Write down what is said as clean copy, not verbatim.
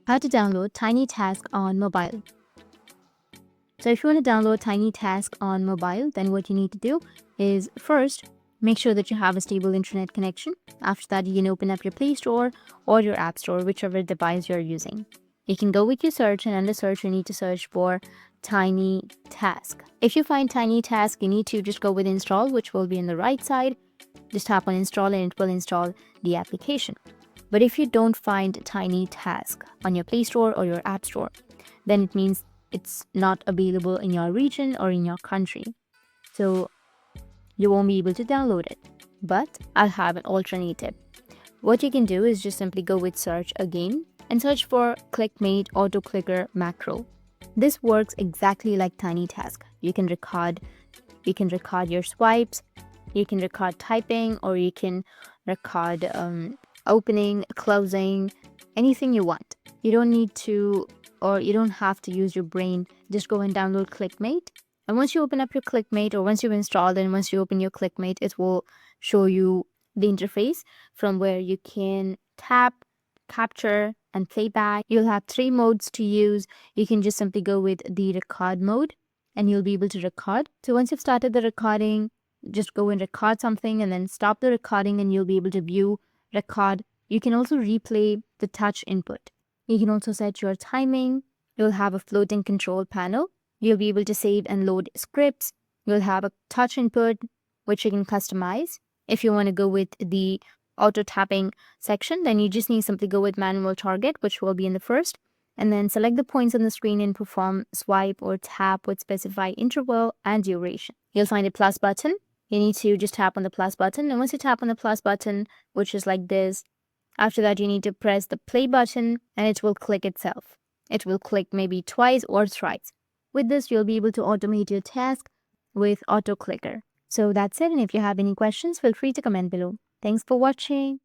How to download TinyTask on mobile. So if you want to download TinyTask on mobile, then what you need to do is first make sure that you have a stable internet connection. After that, you can open up your Play Store or your App Store, whichever device you're using. You can go with your search, and under search, you need to search for TinyTask. If you find TinyTask, you need to just go with install, which will be on the right side. Just tap on install and it will install the application. But if you don't find TinyTask on your Play Store or your App Store, then it means it's not available in your region or in your country. So you won't be able to download it. But I'll have an alternative. What you can do is just simply go with search again and search for ClickMate Auto Clicker macro. This works exactly like TinyTask. You can record your swipes, you can record typing, or you can record opening, closing, anything you want. You don't need to, or you don't have to use your brain. Just go and download ClickMate. And once you open up your ClickMate, or once you've installed and once you open your ClickMate, it will show you the interface from where you can tap, capture, and playback. You'll have 3 modes to use. You can just simply go with the record mode and you'll be able to record. So once you've started the recording, just go and record something and then stop the recording and you'll be able to view, record. You can also replay the touch input. You can also set your timing. You'll have a floating control panel. You'll be able to save and load scripts. You'll have a touch input, which you can customize. If you want to go with the auto tapping section, then you just need to simply go with manual target, which will be in the first, and then select the points on the screen and perform swipe or tap with specified interval and duration. You'll find a plus button. You need to just tap on the plus button, and once you tap on the plus button, which is like this, after that you need to press the play button and it will click itself. It will click maybe twice or thrice. With this, you'll be able to automate your task with auto clicker. So that's it, and if you have any questions, feel free to comment below. Thanks for watching.